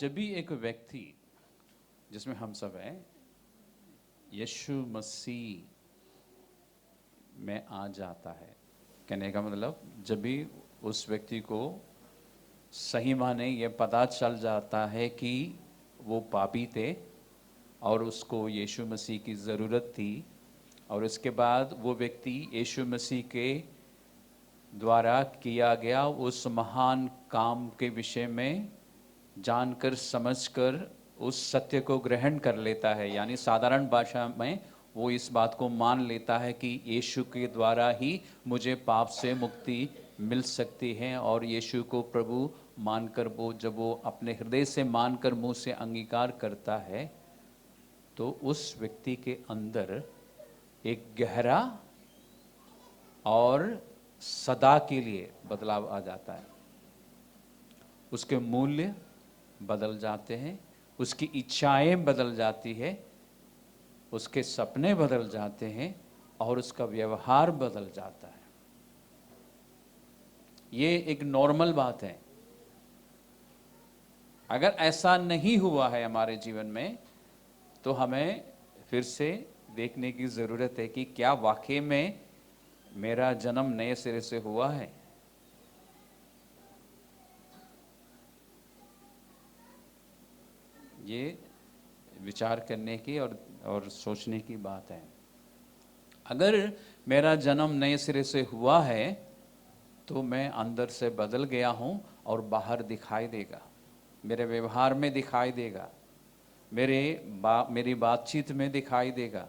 जब भी एक व्यक्ति जिसमें हम सब हैं यीशु मसीह में आ जाता है, कहने का मतलब जब भी उस व्यक्ति को सही माने ये पता चल जाता है कि वो पापी थे और उसको यीशु मसीह की ज़रूरत थी, और उसके बाद वो व्यक्ति यीशु मसीह के द्वारा किया गया उस महान काम के विषय में जानकर समझकर उस सत्य को ग्रहण कर लेता है। यानी साधारण भाषा में वो इस बात को मान लेता है कि यीशु के द्वारा ही मुझे पाप से मुक्ति मिल सकती है, और यीशु को प्रभु मानकर वो जब वो अपने हृदय से मानकर मुंह से अंगीकार करता है तो उस व्यक्ति के अंदर एक गहरा और सदा के लिए बदलाव आ जाता है। उसके मूल्य बदल जाते हैं, उसकी इच्छाएं बदल जाती है, उसके सपने बदल जाते हैं और उसका व्यवहार बदल जाता है। ये एक नॉर्मल बात है। अगर ऐसा नहीं हुआ है हमारे जीवन में तो हमें फिर से देखने की ज़रूरत है कि क्या वाकई में मेरा जन्म नए सिरे से हुआ है। ये विचार करने की और सोचने की बात है। अगर मेरा जन्म नए सिरे से हुआ है तो मैं अंदर से बदल गया हूँ और बाहर दिखाई देगा, मेरे व्यवहार में दिखाई देगा, मेरी बातचीत में दिखाई देगा।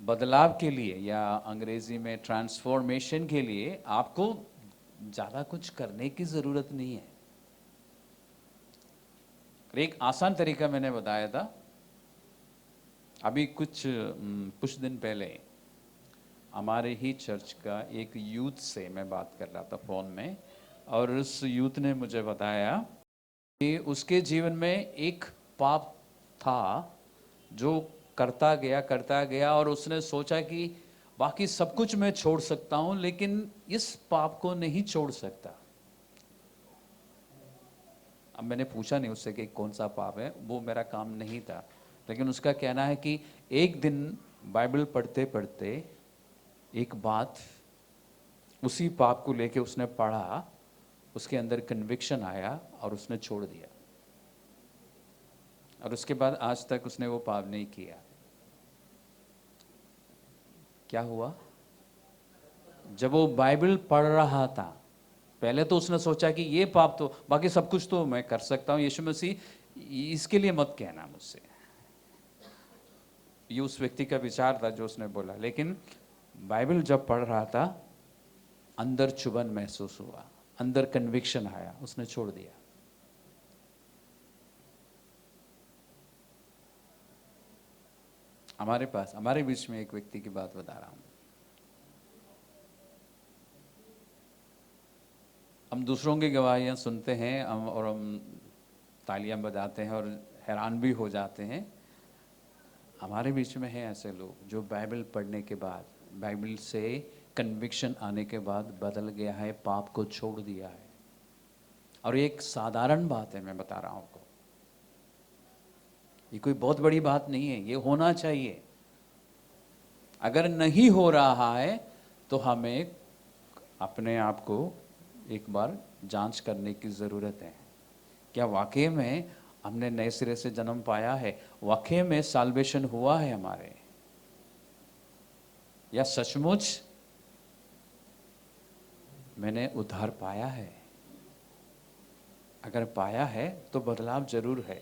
बदलाव के लिए या अंग्रेजी में ट्रांसफॉर्मेशन के लिए आपको ज़्यादा कुछ करने की ज़रूरत नहीं है। एक आसान तरीका मैंने बताया था। अभी कुछ दिन पहले हमारे ही चर्च का एक यूथ से मैं बात कर रहा था फ़ोन में, और उस यूथ ने मुझे बताया कि उसके जीवन में एक पाप था जो करता गया और उसने सोचा कि बाकी सब कुछ मैं छोड़ सकता हूँ लेकिन इस पाप को नहीं छोड़ सकता। अब मैंने पूछा नहीं उससे कि कौन सा पाप है, वो मेरा काम नहीं था, लेकिन उसका कहना है कि एक दिन बाइबल पढ़ते पढ़ते एक बात उसी पाप को लेके उसने पढ़ा, उसके अंदर कन्विक्शन आया और उसने छोड़ दिया, और उसके बाद आज तक उसने वो पाप नहीं किया। क्या हुआ? जब वो बाइबल पढ़ रहा था, पहले तो उसने सोचा कि ये पाप तो बाकी सब कुछ तो मैं कर सकता हूँ, यीशु मसीह इसके लिए मत कहना मुझसे। ये उस व्यक्ति का विचार था जो उसने बोला, लेकिन बाइबल जब पढ़ रहा था अंदर चुभन महसूस हुआ, अंदर कन्विक्शन आया, उसने छोड़ दिया। हमारे बीच में एक व्यक्ति की बात बता रहा हूं। हम दूसरों की गवाहियां सुनते हैं और हम तालियां बजाते हैं और हैरान भी हो जाते हैं। हमारे बीच में है ऐसे लोग जो बाइबल पढ़ने के बाद, बाइबल से कन्विक्शन आने के बाद बदल गया है, पाप को छोड़ दिया है। और एक साधारण बात है, मैं बता रहा हूं आपको, ये कोई बहुत बड़ी बात नहीं है, ये होना चाहिए। अगर नहीं हो रहा है तो हमें अपने आप को एक बार जांच करने की ज़रूरत है। क्या वाकई में हमने नए सिरे से जन्म पाया है? वाकई में साल्वेशन हुआ है हमारे? या सचमुच मैंने उद्धार पाया है? अगर पाया है तो बदलाव जरूर है।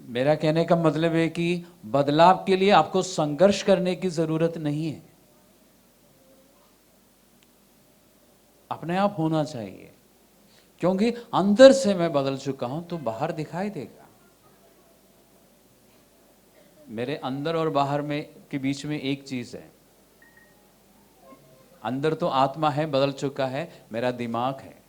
मेरा कहने का मतलब है कि बदलाव के लिए आपको संघर्ष करने की जरूरत नहीं है, अपने आप होना चाहिए, क्योंकि अंदर से मैं बदल चुका हूं तो बाहर दिखाई देगा। मेरे अंदर और बाहर में के बीच में एक चीज है, अंदर तो आत्मा है, बदल चुका है, मेरा दिमाग है।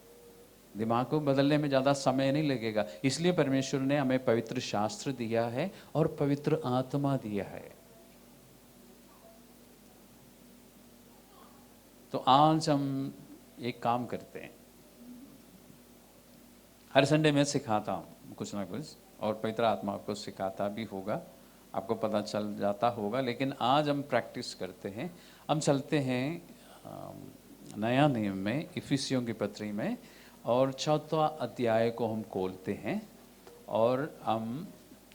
दिमाग को बदलने में ज़्यादा समय नहीं लगेगा, इसलिए परमेश्वर ने हमें पवित्र शास्त्र दिया है और पवित्र आत्मा दिया है। तो आज हम एक काम करते हैं, हर संडे मैं सिखाता हूँ कुछ ना कुछ, और पवित्र आत्मा आपको सिखाता भी होगा, आपको पता चल जाता होगा। लेकिन आज हम प्रैक्टिस करते हैं, हम चलते हैं नया नियम में, इफिसियों की पत्री में, और 4वां अध्याय को हम खोलते हैं और हम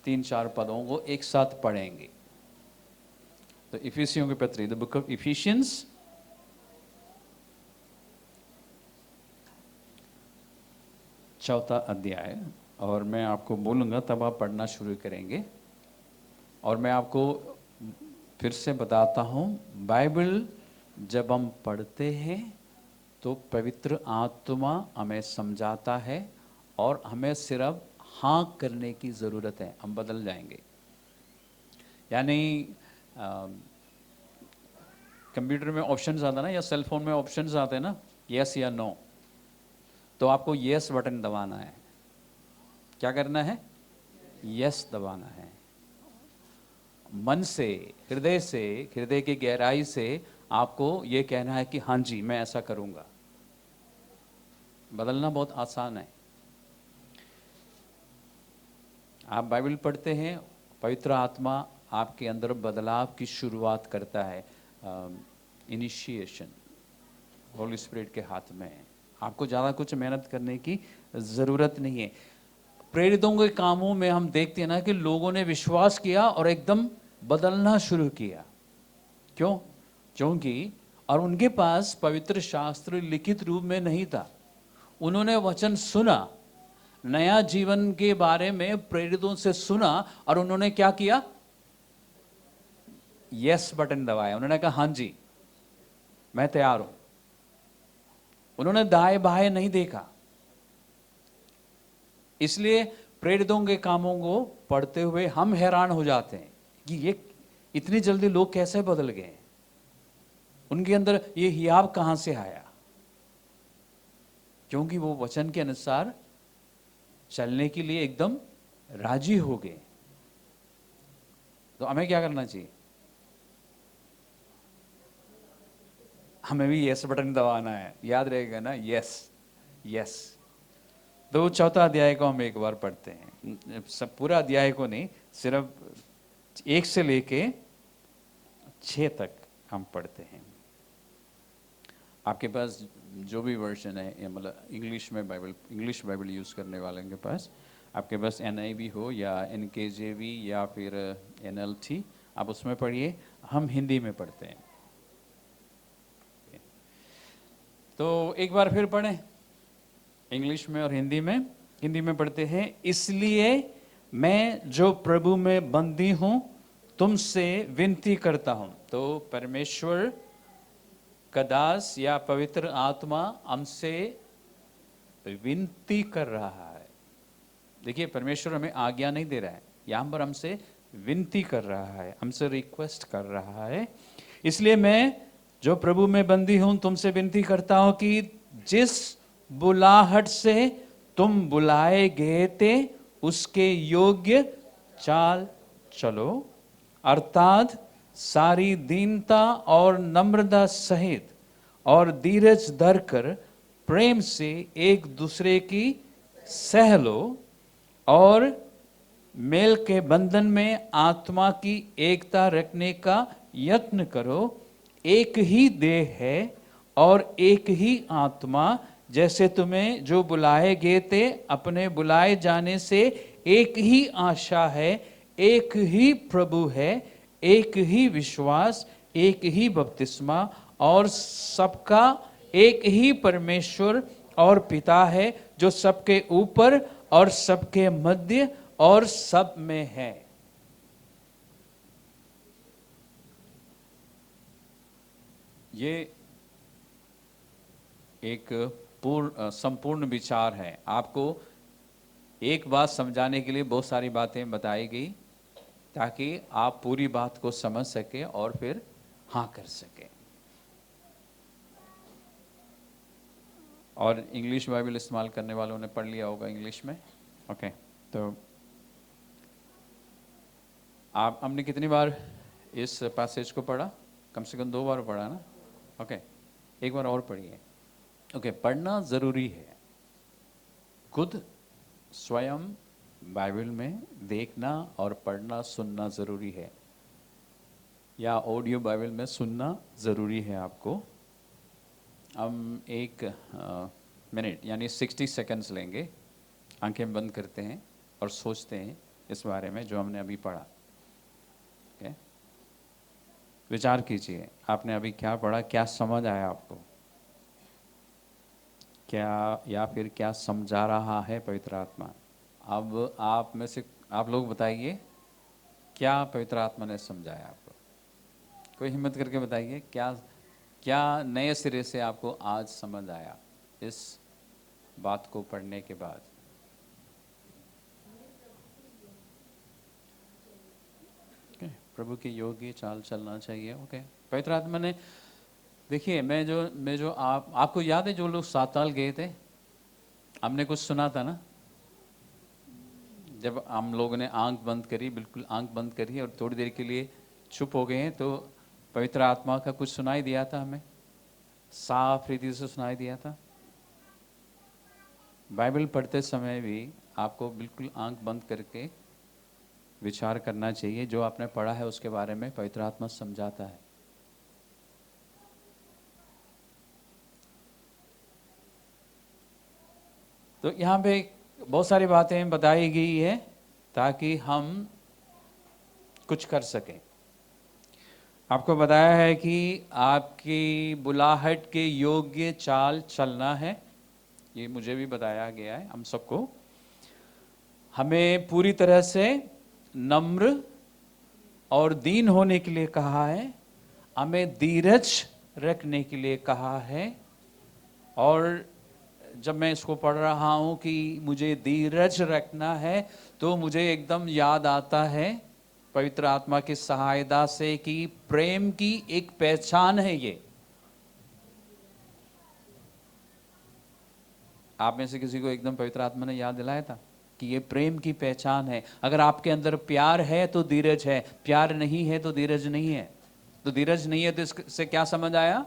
3-4 पदों को एक साथ पढ़ेंगे। तो इफिसियों की पत्री, द बुक ऑफ इफिशियंस, चौथा अध्याय, और मैं आपको बोलूँगा तब आप पढ़ना शुरू करेंगे। और मैं आपको फिर से बताता हूँ, बाइबल जब हम पढ़ते हैं तो पवित्र आत्मा हमें समझाता है और हमें सिर्फ हाँ करने की ज़रूरत है, हम बदल जाएंगे। यानी कंप्यूटर में ऑप्शंस आता ना, या सेल फोन में ऑप्शंस आते हैं ना, यस या नो, तो आपको यस बटन दबाना है। क्या करना है? यस दबाना है। मन से, हृदय की गहराई से आपको ये कहना है कि हाँ जी मैं ऐसा करूँगा। बदलना बहुत आसान है। आप बाइबल पढ़ते हैं, पवित्र आत्मा आपके अंदर बदलाव की शुरुआत करता है। इनिशिएशन होली स्पिरिट के हाथ में है, आपको ज़्यादा कुछ मेहनत करने की ज़रूरत नहीं है। प्रेरितों के कामों में हम देखते हैं ना कि लोगों ने विश्वास किया और एकदम बदलना शुरू किया। क्यों? क्योंकि और उनके पास पवित्र शास्त्र लिखित रूप में नहीं था। उन्होंने वचन सुना, नया जीवन के बारे में प्रेरितों से सुना, और उन्होंने क्या किया? यस बटन दबाया। उन्होंने कहा हाँ जी मैं तैयार हूं। उन्होंने दाएं बाएं नहीं देखा। इसलिए प्रेरितों के कामों को पढ़ते हुए हम हैरान हो जाते हैं कि ये इतनी जल्दी लोग कैसे बदल गए, उनके अंदर ये हियाव कहां से आया? क्योंकि वो वचन के अनुसार चलने के लिए एकदम राजी हो गए। तो हमें क्या करना चाहिए? हमें भी यस बटन दबाना है, याद रहेगा ना, यस यस। तो 4वां अध्याय को हम एक बार पढ़ते हैं, सब पूरा अध्याय को नहीं, सिर्फ 1 से लेके 6 तक हम पढ़ते हैं। आपके पास जो भी वर्जन है, मतलब इंग्लिश में बाइबल, इंग्लिश बाइबल यूज़ करने वाले के पास, आपके पास NIV हो या NKJV या फिर NLT, आप उसमें पढ़िए। हम हिंदी में पढ़ते हैं। तो एक बार फिर पढ़ें, इंग्लिश में और हिंदी में। हिंदी में पढ़ते हैं। इसलिए मैं जो प्रभु में बंदी हूं तुमसे विनती करता हूं। तो परमेश्वर का दास या पवित्र आत्मा हमसे विनती कर रहा है। देखिए, परमेश्वर हमें आज्ञा नहीं दे रहा है, यहां पर हमसे विनती कर रहा है, हमसे रिक्वेस्ट कर रहा है। इसलिए मैं जो प्रभु में बंदी हूं तुमसे विनती करता हूं कि जिस बुलाहट से तुम बुलाए गए थे उसके योग्य चाल चलो, अर्थात सारी दीनता और नम्रता सहित और धीरज धरकर प्रेम से एक दूसरे की सह लो, और मेल के बंधन में आत्मा की एकता रखने का यत्न करो। एक ही देह है और एक ही आत्मा, जैसे तुम्हें जो बुलाए गए थे अपने बुलाए जाने से एक ही आशा है, एक ही प्रभु है, एक ही विश्वास, एक ही बपतिस्मा, और सबका एक ही परमेश्वर और पिता है, जो सबके ऊपर और सबके मध्य और सब में है। ये एक संपूर्ण विचार है। आपको एक बात समझाने के लिए बहुत सारी बातें बताई गई ताकि आप पूरी बात को समझ सके और फिर हाँ कर सके। और इंग्लिश बाइबल इस्तेमाल करने वालों ने पढ़ लिया होगा इंग्लिश में। ओके, तो आप हमने कितनी बार इस पैसेज को पढ़ा? कम से कम 2 बार पढ़ा ना। ओके, एक बार और पढ़िए। ओके, पढ़ना ज़रूरी है। खुद स्वयं बाइबल में देखना और पढ़ना सुनना ज़रूरी है, या ऑडियो बाइबल में सुनना ज़रूरी है आपको। हम एक मिनट यानी 60 सेकंड्स लेंगे, आंखें बंद करते हैं और सोचते हैं इस बारे में जो हमने अभी पढ़ा। ओके, विचार कीजिए, आपने अभी क्या पढ़ा, क्या समझ आया आपको, क्या या फिर क्या समझा रहा है पवित्र आत्मा। अब आप में से आप लोग बताइए, क्या पवित्र आत्मा ने समझाया आपको? कोई हिम्मत करके बताइए, क्या क्या नए सिरे से आपको आज समझ आया इस बात को पढ़ने के बाद? ओके, प्रभु के योग्य चाल चलना चाहिए। ओके, पवित्र आत्मा ने, देखिए मैं जो आपको याद है जो लोग साताल गए थे, हमने कुछ सुना था ना, जब हम लोगों ने आंख बंद करी, बिल्कुल आंख बंद करी और थोड़ी देर के लिए चुप हो गए हैं, तो पवित्र आत्मा का कुछ सुनाई दिया था, हमें साफ रीति से सुनाई दिया था। बाइबल पढ़ते समय भी आपको बिल्कुल आंख बंद करके विचार करना चाहिए, जो आपने पढ़ा है उसके बारे में पवित्र आत्मा समझाता है। तो यहाँ पे बहुत सारी बातें बताई गई है ताकि हम कुछ कर सकें। आपको बताया है कि आपकी बुलाहट के योग्य चाल चलना है, ये मुझे भी बताया गया है, हम सबको। हमें पूरी तरह से नम्र और दीन होने के लिए कहा है, हमें धीरज रखने के लिए कहा है। और जब मैं इसको पढ़ रहा हूँ कि मुझे धीरज रखना है, तो मुझे एकदम याद आता है पवित्र आत्मा की सहायता से कि प्रेम की एक पहचान है ये। आप में से किसी को एकदम पवित्र आत्मा ने याद दिलाया था कि ये प्रेम की पहचान है। अगर आपके अंदर प्यार है तो धीरज है, प्यार नहीं है तो धीरज नहीं है। तो धीरज नहीं है तो इससे क्या समझ आया?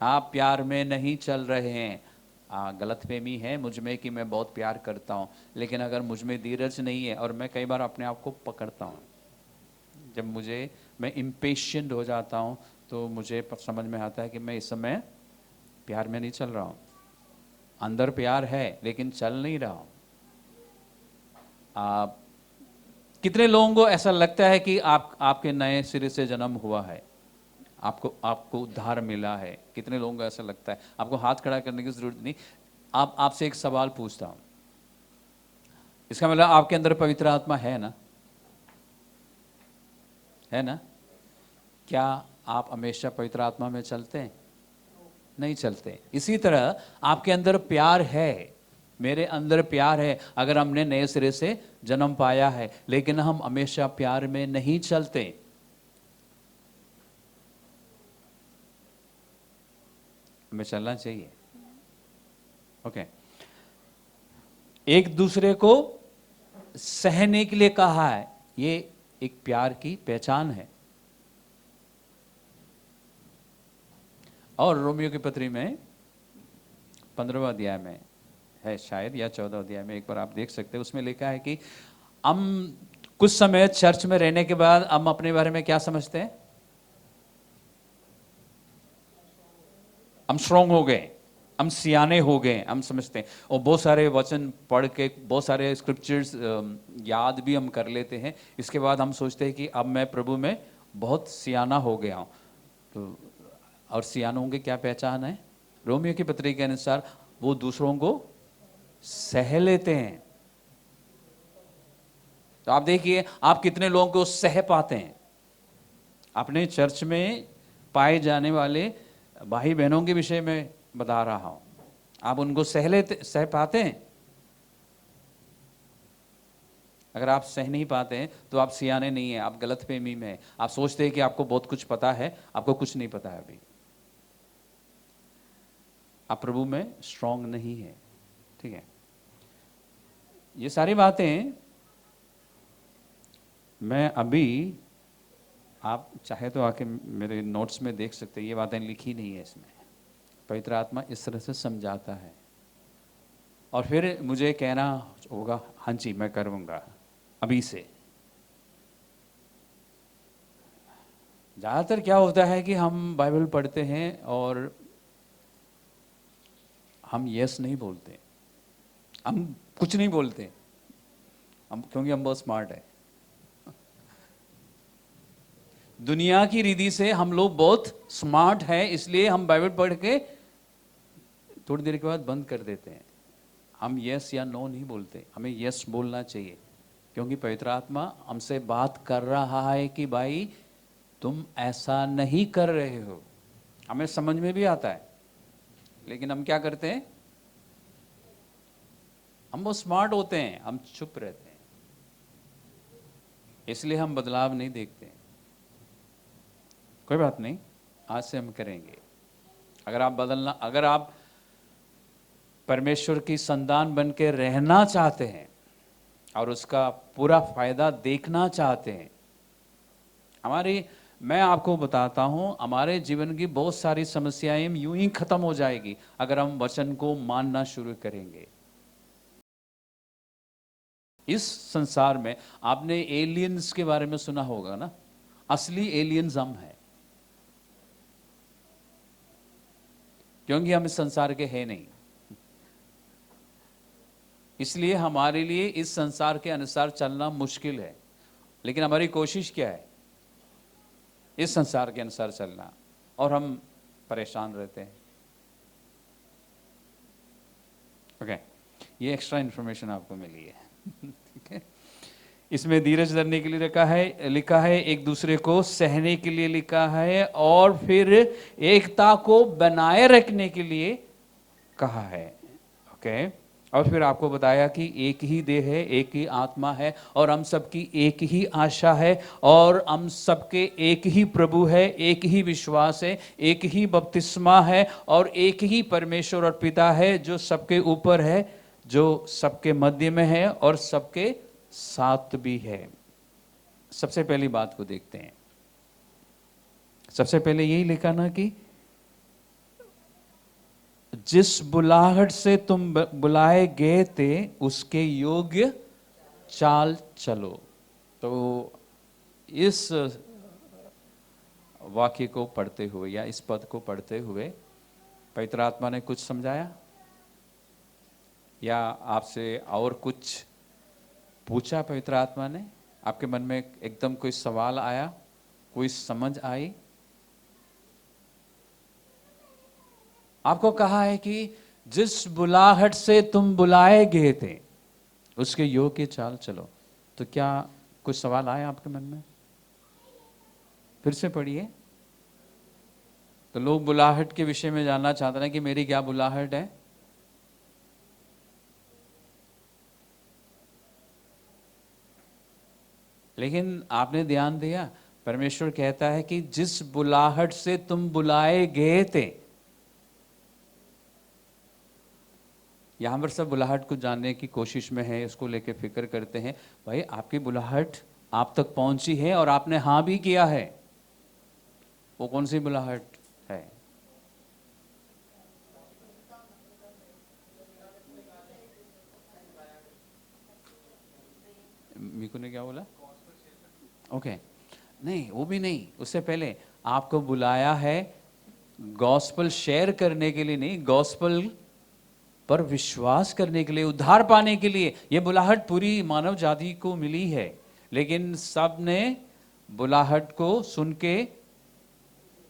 आप प्यार में नहीं चल रहे हैं। गलतफहमी है मुझ में कि मैं बहुत प्यार करता हूँ, लेकिन अगर मुझ में धीरज नहीं है, और मैं कई बार अपने आप को पकड़ता हूँ, जब मैं इम्पेशेंट हो जाता हूँ, तो मुझे समझ में आता है कि मैं इस समय प्यार में नहीं चल रहा हूँ। अंदर प्यार है लेकिन चल नहीं रहा हूँ। कितने लोगों को ऐसा लगता है कि आपके नए सिरे से जन्म हुआ है, आपको उद्धार मिला है? कितने लोगों को ऐसा लगता है? आपको हाथ खड़ा करने की जरूरत नहीं। आपसे एक सवाल पूछता हूं, इसका मतलब आपके अंदर पवित्र आत्मा है ना? है ना? क्या आप हमेशा पवित्र आत्मा में चलते हैं? नहीं चलते। इसी तरह आपके अंदर प्यार है, मेरे अंदर प्यार है, अगर हमने नए सिरे से जन्म पाया है, लेकिन हम हमेशा प्यार में नहीं चलते। हमें चलना चाहिए। ओके, एक दूसरे को सहने के लिए कहा है, ये एक प्यार की पहचान है। और रोमियो की पत्री में 15वां अध्याय में है शायद, या 14वां अध्याय में, एक बार आप देख सकते हैं, उसमें लिखा है कि हम कुछ समय चर्च में रहने के बाद हम अपने बारे में क्या समझते हैं? हम स्ट्रांग हो गए, हम सियाने हो गए, हम समझते हैं। और बहुत सारे वचन पढ़ के, बहुत सारे स्क्रिप्चर्स याद भी हम कर लेते हैं। इसके बाद हम सोचते हैं कि अब मैं प्रभु में बहुत सियाना हो गया हूँ। तो और सियानों की क्या पहचान है? रोमियो की पत्री के अनुसार वो दूसरों को सह लेते हैं। तो आप देखिए, आप कितने लोगों को सह पाते हैं? अपने चर्च में पाए जाने वाले भाई बहनों के विषय में बता रहा हूं, आप उनको सह पाते हैं? अगर आप सह नहीं पाते हैं तो आप सियाने नहीं हैं, आप गलतफहमी में हैं। आप सोचते हैं कि आपको बहुत कुछ पता है, आपको कुछ नहीं पता है। अभी आप प्रभु में स्ट्रांग नहीं है। ठीक है, ये सारी बातें मैं अभी, आप चाहे तो आके मेरे नोट्स में देख सकते हैं, ये बातें लिखी नहीं है इसमें। पवित्र आत्मा इस तरह से समझाता है और फिर मुझे कहना होगा हाँ जी मैं करूँगा अभी से। ज़्यादातर क्या होता है कि हम बाइबल पढ़ते हैं और हम यस नहीं बोलते, हम कुछ नहीं बोलते, हम क्योंकि हम बहुत स्मार्ट है। दुनिया की रीति से हम लोग बहुत स्मार्ट हैं, इसलिए हम बाइबल पढ़ के थोड़ी देर के बाद बंद कर देते हैं। हम यस या नो नहीं बोलते, हमें यस बोलना चाहिए क्योंकि पवित्र आत्मा हमसे बात कर रहा है कि भाई तुम ऐसा नहीं कर रहे हो। हमें समझ में भी आता है, लेकिन हम क्या करते हैं, हम बहुत स्मार्ट होते हैं, हम चुप रहते हैं, इसलिए हम बदलाव नहीं देखते। कोई बात नहीं, आज से हम करेंगे। अगर आप परमेश्वर की संतान बन के रहना चाहते हैं और उसका पूरा फायदा देखना चाहते हैं, मैं आपको बताता हूं, हमारे जीवन की बहुत सारी समस्याएं यूं ही खत्म हो जाएगी अगर हम वचन को मानना शुरू करेंगे। इस संसार में आपने एलियंस के बारे में सुना होगा ना, असली एलियंस हम हैं, क्योंकि हम इस संसार के हैं नहीं, इसलिए हमारे लिए इस संसार के अनुसार चलना मुश्किल है। लेकिन हमारी कोशिश क्या है, इस संसार के अनुसार चलना, और हम परेशान रहते हैं। ओके, ये एक्स्ट्रा इंफॉर्मेशन आपको मिली है। ठीक है, इसमें धीरज धरने के लिए लिखा है, एक दूसरे को सहने के लिए लिखा है, और फिर एकता को बनाए रखने के लिए कहा है। ओके, और फिर आपको बताया कि एक ही देह है, एक ही आत्मा है, और हम सबकी एक ही आशा है, और हम सबके एक ही प्रभु है, एक ही विश्वास है, एक ही बपतिस्मा है, और एक ही परमेश्वर और पिता है जो सबके ऊपर है, जो सबके मध्य में है और सबके साथ भी है। सबसे पहली बात को देखते हैं। सबसे पहले यही लिखा ना कि जिस बुलाहट से तुम बुलाए गए थे उसके योग्य चाल चलो। तो इस वाक्य को पढ़ते हुए या इस पद को पढ़ते हुए पवित्र आत्मा ने कुछ समझाया या आपसे और कुछ पूछा? पवित्र आत्मा ने आपके मन में एकदम कोई सवाल आया, कोई समझ आई? आपको कहा है कि जिस बुलाहट से तुम बुलाए गए थे उसके योग्य चाल चलो। तो क्या कुछ सवाल आया आपके मन में? फिर से पढ़िए। तो लोग बुलाहट के विषय में जानना चाहते हैं कि मेरी क्या बुलाहट है। लेकिन आपने ध्यान दिया, परमेश्वर कहता है कि जिस बुलाहट से तुम बुलाए गए थे। यहां पर सब बुलाहट को जानने की कोशिश में है, इसको लेके फिक्र करते हैं। भाई आपकी बुलाहट आप तक पहुंची है और आपने हां भी किया है, वो कौन सी बुलाहट है? मीकू ने क्या बोला? ओके, नहीं वो भी नहीं, उससे पहले आपको बुलाया है गॉस्पल शेयर करने के लिए, नहीं, गॉस्पल पर विश्वास करने के लिए, उद्धार पाने के लिए। यह बुलाहट पूरी मानव जाति को मिली है, लेकिन सब ने बुलाहट को सुन के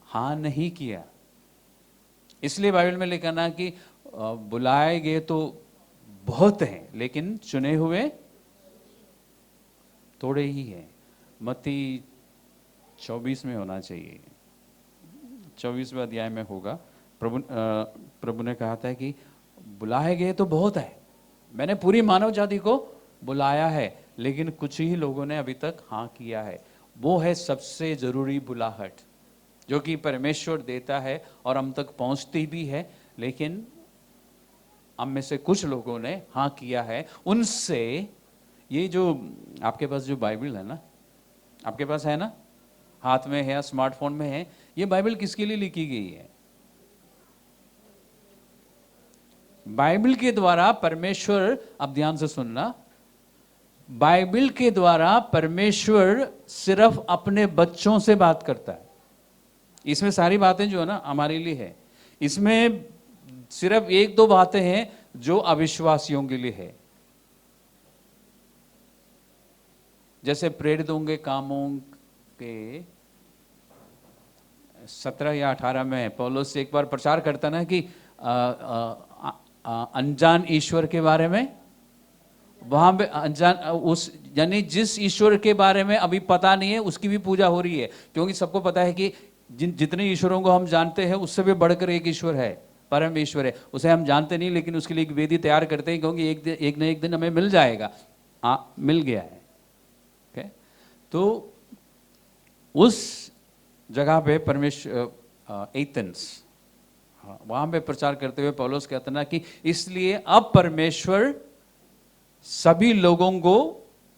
हाँ नहीं किया। इसलिए बाइबल में लिखा ना कि बुलाए गए तो बहुत हैं लेकिन चुने हुए थोड़े ही हैं। मत्ती 24 में होना चाहिए, 24वें अध्याय में होगा। प्रभु ने कहा था कि बुलाए गए तो बहुत है, मैंने पूरी मानव जाति को बुलाया है, लेकिन कुछ ही लोगों ने अभी तक हाँ किया है। वो है सबसे जरूरी बुलाहट जो कि परमेश्वर देता है और हम तक पहुंचती भी है, लेकिन हम में से कुछ लोगों ने हाँ किया है। उनसे ये जो आपके पास जो बाइबल है ना, आपके पास है ना, हाथ में है या स्मार्टफोन में है, ये बाइबल किसके लिए लिखी गई है? बाइबल के द्वारा परमेश्वर, अब ध्यान से सुनना, बाइबल के द्वारा परमेश्वर सिर्फ अपने बच्चों से बात करता है। इसमें सारी बातें जो है ना हमारे लिए है, इसमें सिर्फ एक दो बातें हैं जो अविश्वासियों के लिए है। जैसे प्रेरित होंगे कामों के 17 या 18 में पौलुस एक बार प्रचार करता ना कि अनजान ईश्वर के बारे में, वहां पे अनजान उस यानी जिस ईश्वर के बारे में अभी पता नहीं है उसकी भी पूजा हो रही है, क्योंकि सबको पता है कि जितने ईश्वरों को हम जानते हैं उससे भी बढ़कर एक ईश्वर है, परम ईश्वर है। उसे हम जानते नहीं लेकिन उसके लिए एक वेदी तैयार करते हैं, क्योंकि एक न एक दिन हमें मिल जाएगा। मिल गया है। okay? तो उस जगह पे परमेश्वर एथेंस, वहां पे प्रचार करते हुए पौलुस कहता ना कि इसलिए अब परमेश्वर सभी लोगों को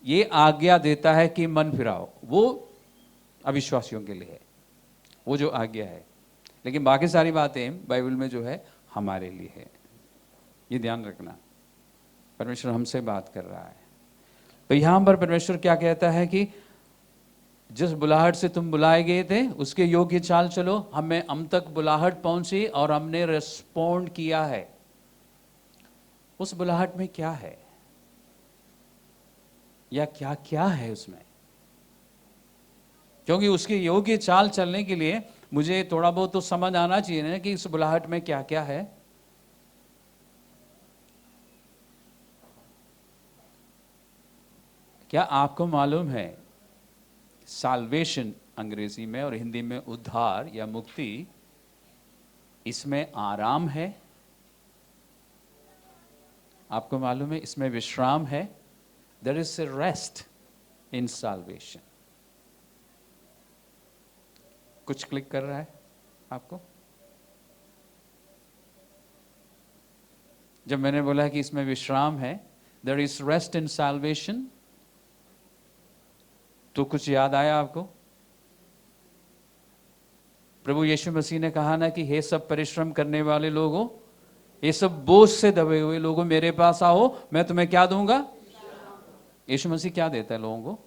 ये आज्ञा देता है कि मन फिराओ। वो अविश्वासियों के लिए है वो जो आज्ञा है, लेकिन बाकी सारी बातें बाइबल में जो है हमारे लिए है। ये ध्यान रखना, परमेश्वर हमसे बात कर रहा है। तो यहां पर परमेश्वर क्या कहता है कि जिस बुलाहट से तुम बुलाए गए थे उसके योग्य चाल चलो। हम तक बुलाहट पहुंची और हमने रिस्पॉन्ड किया है। उस बुलाहट में क्या है या क्या क्या है उसमें, क्योंकि उसके योग्य चाल चलने के लिए मुझे थोड़ा बहुत तो समझ आना चाहिए ना कि इस बुलाहट में क्या क्या है। क्या आपको मालूम है साल्वेशन अंग्रेजी में और हिंदी में उद्धार या मुक्ति, इसमें आराम है। आपको मालूम है इसमें विश्राम है। There is a rest in salvation. कुछ क्लिक कर रहा है आपको? जब मैंने बोला कि इसमें विश्राम है, there is rest in salvation, तो कुछ याद आया आपको? प्रभु यीशु मसीह ने कहा ना कि हे सब परिश्रम करने वाले लोगों, ये सब बोझ से दबे हुए लोगों, मेरे पास आओ, मैं तुम्हें क्या दूंगा? यीशु मसीह क्या देता है लोगों को?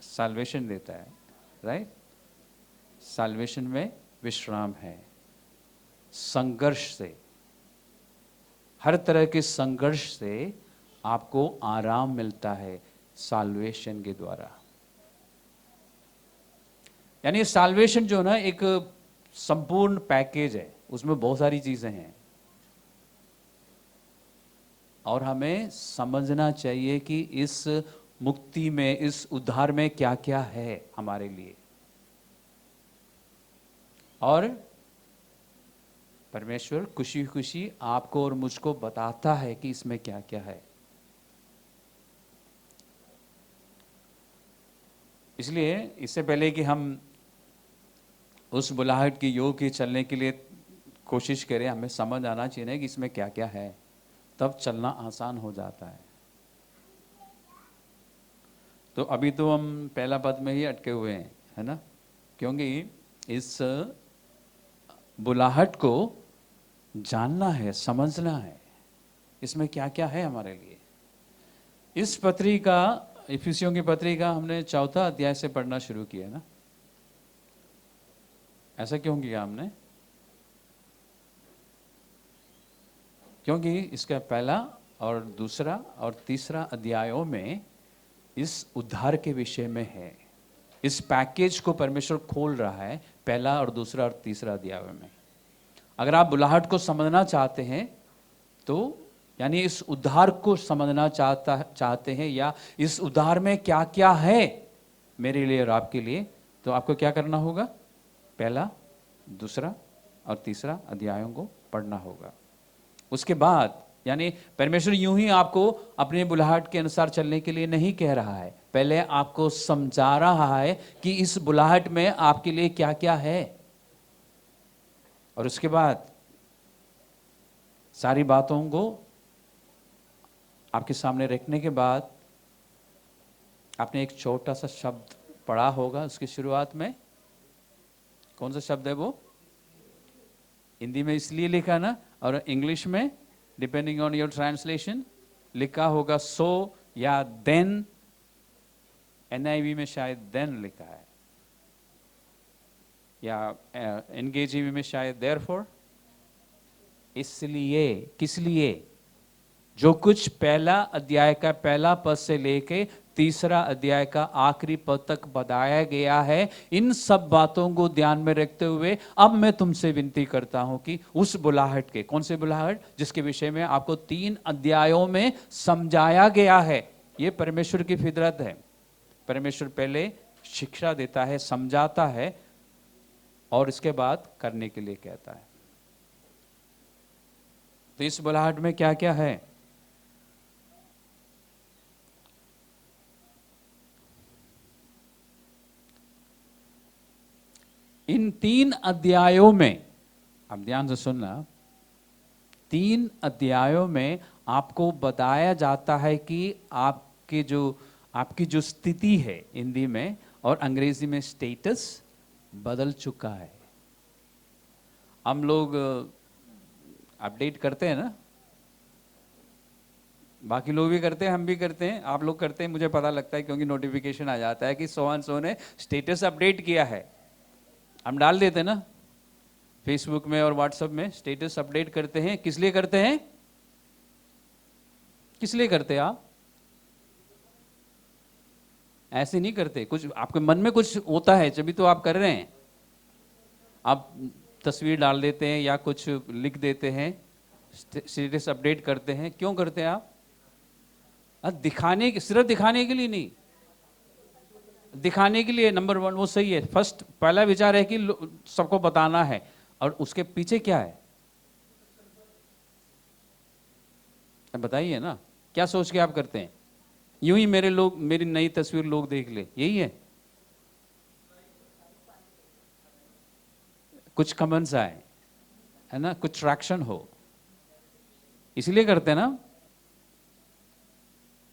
साल्वेशन देता है, राइट? साल्वेशन में विश्राम है। संघर्ष से, हर तरह के संघर्ष से आपको आराम मिलता है साल्वेशन के द्वारा। यानी साल्वेशन जो ना एक संपूर्ण पैकेज है, उसमें बहुत सारी चीजें हैं और हमें समझना चाहिए कि इस मुक्ति में, इस उद्धार में क्या क्या है हमारे लिए। और परमेश्वर खुशी खुशी आपको और मुझको बताता है कि इसमें क्या क्या है। इसलिए इससे पहले कि हम उस बुलाहट की योग्य चलने के लिए कोशिश करें, हमें समझ आना चाहिए कि इसमें क्या क्या है, तब चलना आसान हो जाता है। तो अभी तो हम पहला पद में ही अटके हुए हैं, है ना? क्योंकि इस बुलाहट को जानना है, समझना है, इसमें क्या क्या है हमारे लिए। इस पत्री का, इफिसियों की पत्री का हमने 4 अध्याय से पढ़ना शुरू किया ना। ऐसा क्यों किया हमने? क्योंकि इसका पहला और दूसरा और तीसरा अध्यायों में इस उद्धार के विषय में है। इस पैकेज को परमेश्वर खोल रहा है पहला और दूसरा और तीसरा अध्याय में। अगर आप बुलाहट को समझना चाहते हैं, तो यानी इस उद्धार को समझना चाहते हैं या इस उद्धार में क्या क्या है मेरे लिए और आपके लिए, तो आपको क्या करना होगा? पहला, दूसरा और तीसरा अध्यायों को पढ़ना होगा। उसके बाद, यानी परमेश्वर यूं ही आपको अपने बुलाहट के अनुसार चलने के लिए नहीं कह रहा है, पहले आपको समझा रहा है कि इस बुलाहट में आपके लिए क्या क्या है। और उसके बाद सारी बातों को आपके सामने रखने के बाद आपने एक छोटा सा शब्द पढ़ा होगा उसकी शुरुआत में। कौन सा शब्द है वो? हिंदी में इसलिए लिखा ना, और इंग्लिश में डिपेंडिंग ऑन योर ट्रांसलेशन लिखा होगा सो या देन। एनआईवी में शायद देन लिखा है, या एनकेजीवी में शायद देयरफॉर। इसलिए, किस लिए? जो कुछ पहला अध्याय का पहला पद से लेके तीसरा अध्याय का आखिरी पद तक बताया गया है, इन सब बातों को ध्यान में रखते हुए अब मैं तुमसे विनती करता हूं कि उस बुलाहट के, कौन से बुलाहट, जिसके विषय में आपको 3 अध्यायों में समझाया गया है। यह परमेश्वर की फितरत है। परमेश्वर पहले शिक्षा देता है, समझाता है, और इसके बाद करने के लिए कहता है। तो इस बुलाहट में क्या क्या है? इन 3 अध्यायों में, अब ध्यान से सुनना, 3 अध्यायों में आपको बताया जाता है कि आपकी जो स्थिति है, हिंदी में और अंग्रेजी में स्टेटस बदल चुका है। हम लोग अपडेट करते हैं ना, बाकी लोग भी करते हैं, हम भी करते हैं, आप लोग करते हैं, मुझे पता लगता है क्योंकि नोटिफिकेशन आ जाता है कि सो एंड सो ने स्टेटस अपडेट किया है। हम डाल देते हैं ना फेसबुक में और व्हाट्सएप में, स्टेटस अपडेट करते हैं। किस लिए करते हैं? किस लिए करते हैं आप? ऐसे नहीं करते, कुछ आपके मन में कुछ होता है जब भी तो आप कर रहे हैं। आप तस्वीर डाल देते हैं या कुछ लिख देते हैं, स्टेटस अपडेट करते हैं। क्यों करते हैं आप? दिखाने के, सिर्फ दिखाने के लिए नहीं, दिखाने के लिए नंबर 1 वो सही है। फर्स्ट पहला विचार है कि सबको बताना है, और उसके पीछे क्या है बताइए ना, क्या सोच के आप करते हैं? यूं ही मेरी नई तस्वीर लोग देख ले, यही है? कुछ कमेंट्स आए, है ना, कुछ ट्रैक्शन हो, इसलिए करते हैं ना।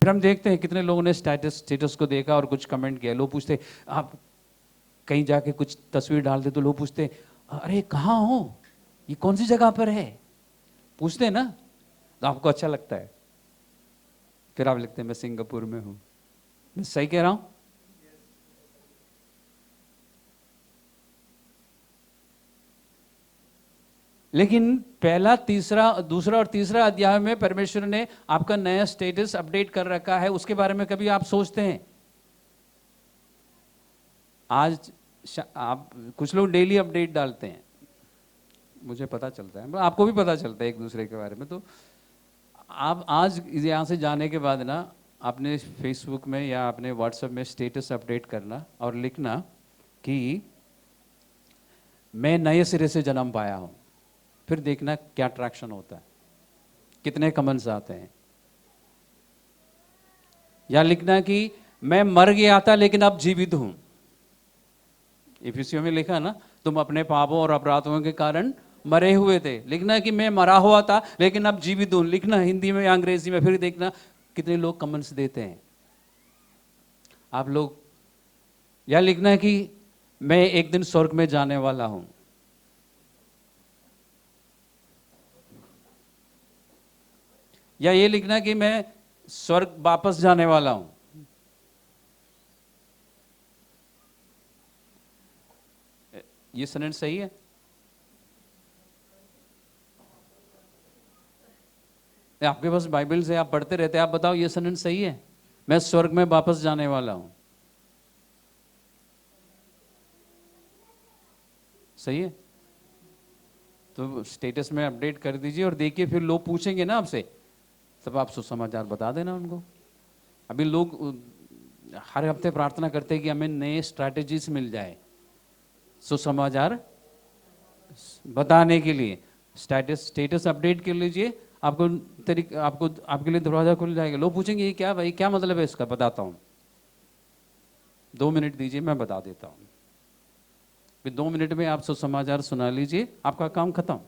फिर हम देखते हैं कितने लोगों ने स्टेटस को देखा और कुछ कमेंट किया। लोग पूछते, आप कहीं जाके कुछ तस्वीर डालते तो लोग पूछते, अरे कहाँ हो, ये कौन सी जगह पर है, पूछते हैं ना, तो आपको अच्छा लगता है। फिर आप लिखते हैं मैं सिंगापुर में हूं। मैं सही कह रहा हूं? लेकिन पहला, दूसरा और तीसरा अध्याय में परमेश्वर ने आपका नया स्टेटस अपडेट कर रखा है। उसके बारे में कभी आप सोचते हैं? आज आप, कुछ लोग डेली अपडेट डालते हैं, मुझे पता चलता है, आपको भी पता चलता है एक दूसरे के बारे में। तो आप आज यहाँ से जाने के बाद ना अपने फेसबुक में या अपने व्हाट्सएप में स्टेटस अपडेट करना और लिखना कि मैं नए सिरे से जन्म पाया हूँ। फिर देखना क्या ट्रैक्शन होता है, कितने कमेंट्स आते हैं। या लिखना कि मैं मर गया था लेकिन अब जीवित हूं। इफिसियों में लिखा ना, तुम अपने पापों और अपराधों के कारण मरे हुए थे। लिखना कि मैं मरा हुआ था लेकिन अब जीवित हूं, लिखना हिंदी में या अंग्रेजी में। फिर देखना कितने लोग कमेंट्स देते हैं आप लोग। या लिखना कि मैं एक दिन स्वर्ग में जाने वाला हूं। या ये लिखना कि मैं स्वर्ग वापस जाने वाला हूं। ये सेंटेंस सही है? आपके पास बाइबल से आप पढ़ते रहते हैं, आप बताओ ये सेंटेंस सही है? मैं स्वर्ग में वापस जाने वाला हूं, सही है? तो स्टेटस में अपडेट कर दीजिए और देखिए, फिर लोग पूछेंगे ना आपसे, तब आप सुसमाचार बता देना उनको। अभी लोग हर हफ्ते प्रार्थना करते हैं कि हमें नए स्ट्रैटेजीज मिल जाए सुसमाचार बताने के लिए। स्टेटस अपडेट कर लीजिए, आपके लिए दरवाजा खुल जाएगा। लोग पूछेंगे ये क्या भाई, क्या मतलब है इसका? बताता हूं, 2 मिनट दीजिए, मैं बता देता हूं। फिर 2 मिनट में आप सुसमाचार सुना लीजिए, आपका काम खत्म।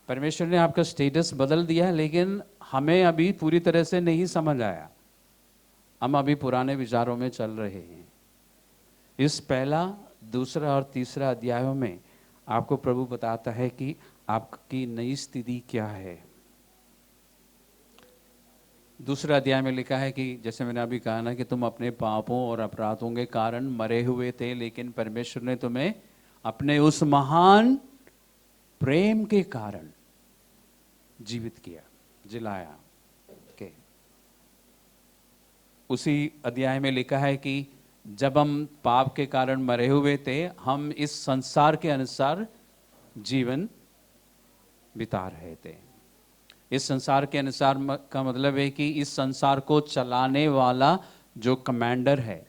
परमेश्वर ने आपका स्टेटस बदल दिया है, लेकिन हमें अभी पूरी तरह से नहीं समझ आया। हम अभी पुराने विचारों में चल रहे हैं। इस पहला दूसरा और तीसरा अध्यायों में आपको प्रभु बताता है कि आपकी नई स्थिति क्या है। दूसरा अध्याय में लिखा है कि जैसे मैंने अभी कहा ना कि तुम अपने पापों और अपराधों के कारण मरे हुए थे, लेकिन परमेश्वर ने तुम्हें अपने उस महान प्रेम के कारण जीवित किया, जिलाया। के उसी अध्याय में लिखा है कि जब हम पाप के कारण मरे हुए थे, हम इस संसार के अनुसार जीवन बिता रहे थे। इस संसार के अनुसार का मतलब है कि इस संसार को चलाने वाला जो कमांडर है,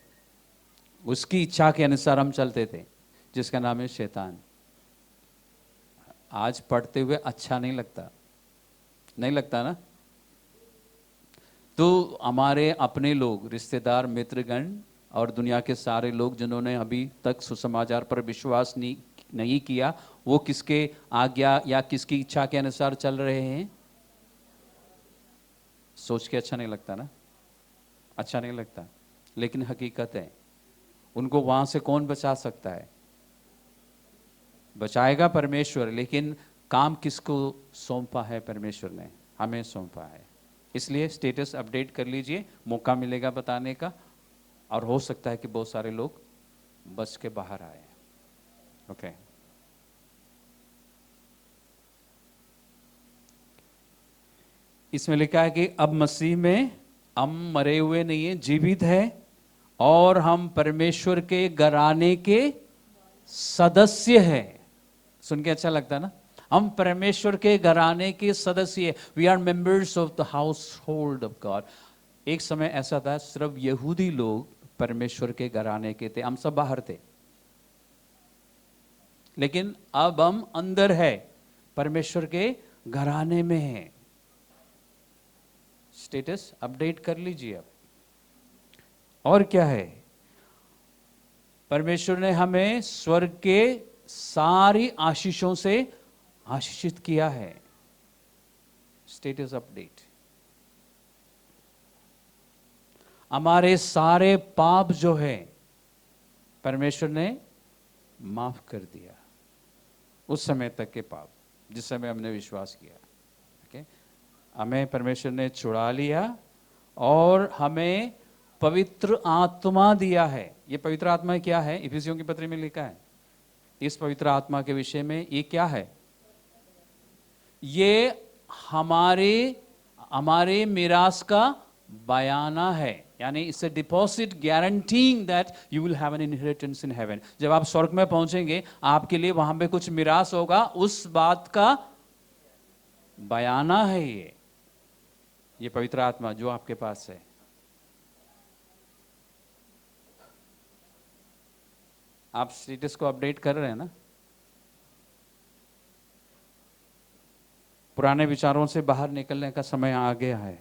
उसकी इच्छा के अनुसार हम चलते थे, जिसका नाम है शैतान। आज पढ़ते हुए अच्छा नहीं लगता, नहीं लगता ना? तो हमारे अपने लोग, रिश्तेदार, मित्रगण और दुनिया के सारे लोग जिन्होंने अभी तक सुसमाचार पर विश्वास नहीं किया, वो किसके आज्ञा या किसकी इच्छा के अनुसार चल रहे हैं? सोच के अच्छा नहीं लगता ना? अच्छा नहीं लगता, लेकिन हकीकत है। उनको वहां से कौन बचा सकता है? बचाएगा परमेश्वर, लेकिन काम किसको सौंपा है? परमेश्वर ने हमें सौंपा है। इसलिए स्टेटस अपडेट कर लीजिए, मौका मिलेगा बताने का, और हो सकता है कि बहुत सारे लोग बच के बाहर आए। ओके इसमें लिखा है कि अब मसीह में हम मरे हुए नहीं हैं, जीवित है, और हम परमेश्वर के घराने के सदस्य हैं। सुन के अच्छा लगता है ना? हम परमेश्वर के घराने के सदस्य, we are members of the household of God. एक समय ऐसा था सिर्फ यहूदी लोग परमेश्वर के घराने के थे, हम सब बाहर थे। लेकिन अब हम अंदर है, परमेश्वर के घराने में हैं। स्टेटस अपडेट कर लीजिए अब। और क्या है? परमेश्वर ने हमें स्वर्ग के सारी आशीषों से आशीषित किया है। Status update. हमारे सारे पाप जो है परमेश्वर ने माफ कर दिया, उस समय तक के पाप जिस समय हमने विश्वास किया। ओके, हमें परमेश्वर ने छुड़ा लिया और हमें पवित्र आत्मा दिया है। ये पवित्र आत्मा क्या है? इफिसियों की पत्री में लिखा है इस पवित्र आत्मा के विषय में। ये क्या है? ये हमारे मिरास का बयाना है, यानी it's a deposit guaranteeing that you will have an inheritance in heaven. जब आप स्वर्ग में पहुंचेंगे, आपके लिए वहां पे कुछ मिरास होगा, उस बात का बयाना है ये पवित्र आत्मा जो आपके पास है। आप स्टेटस को अपडेट कर रहे हैं ना? पुराने विचारों से बाहर निकलने का समय आ गया है।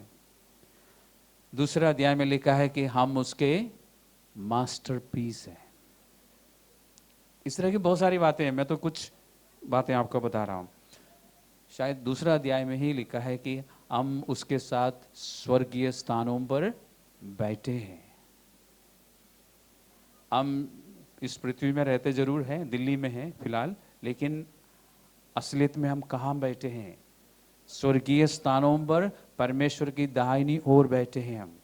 दूसरा अध्याय में लिखा है कि हम उसके मास्टरपीस हैं। इस तरह की बहुत सारी बातें हैं, मैं तो कुछ बातें आपको बता रहा हूं। शायद दूसरा अध्याय में ही लिखा है कि हम उसके साथ स्वर्गीय स्थानों पर बैठे हैं। हम इस पृथ्वी में रहते जरूर हैं, दिल्ली में हैं फिलहाल, लेकिन असलियत में हम कहाँ बैठे हैं? स्वर्गीय स्थानों पर परमेश्वर की दाहिनी ओर बैठे हैं हम।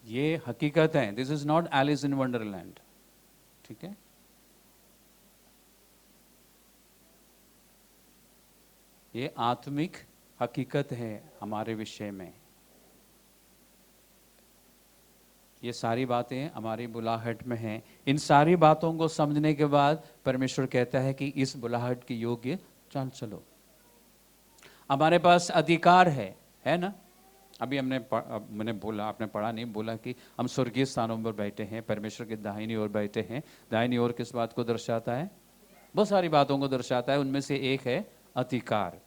ये हकीकत है। This is not Alice in Wonderland. ठीक है? ये आत्मिक हकीकत है हमारे विषय में। ये सारी बातें हमारी बुलाहट में हैं। इन सारी बातों को समझने के बाद परमेश्वर कहता है कि इस बुलाहट के योग्य चलो। हमारे पास अधिकार है ना? अभी मैंने बोला, आपने पढ़ा नहीं, बोला कि हम स्वर्गीय स्थानों पर बैठे हैं, परमेश्वर के दाहिनी ओर बैठे हैं। दाहिनी ओर किस बात को दर्शाता है? बहुत सारी बातों को दर्शाता है, उनमें से एक है अधिकार।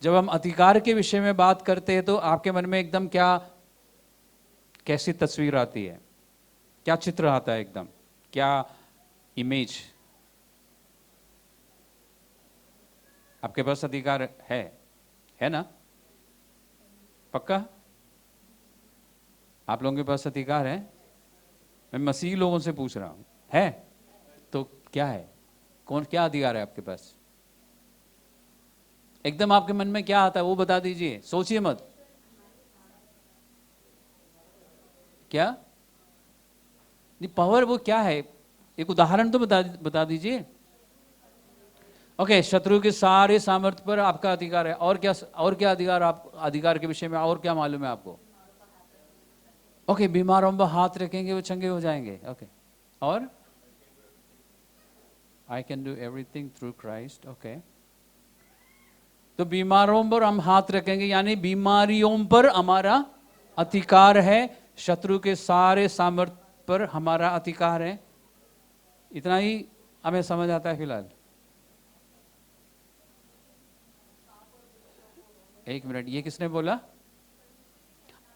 जब हम अधिकार के विषय में बात करते हैं तो आपके मन में एकदम कैसी तस्वीर आती है? क्या चित्र आता है? एकदम क्या इमेज? आपके पास अधिकार है ना? पक्का? आप लोगों के पास अधिकार है? मैं मसीही लोगों से पूछ रहा हूं, है? तो क्या है? कौन, क्या अधिकार है आपके पास? एकदम आपके मन में क्या आता है वो बता दीजिए, सोचिए मत। क्या? नहीं, पावर वो क्या है? एक उदाहरण तो बता दीजिए। ओके, शत्रु के सारे सामर्थ्य पर आपका अधिकार है। और क्या? और क्या अधिकार? आप अधिकार के विषय में और क्या मालूम है आपको? ओके, बीमारों पर हाथ रखेंगे वो चंगे हो जाएंगे। ओके, और I can do everything through Christ. Okay, तो बीमारों पर हम हाथ रखेंगे यानी बीमारियों पर हमारा अधिकार है, शत्रु के सारे सामर्थ्य पर हमारा अधिकार है। इतना ही हमें समझ आता है फिलहाल। एक मिनट, ये किसने बोला?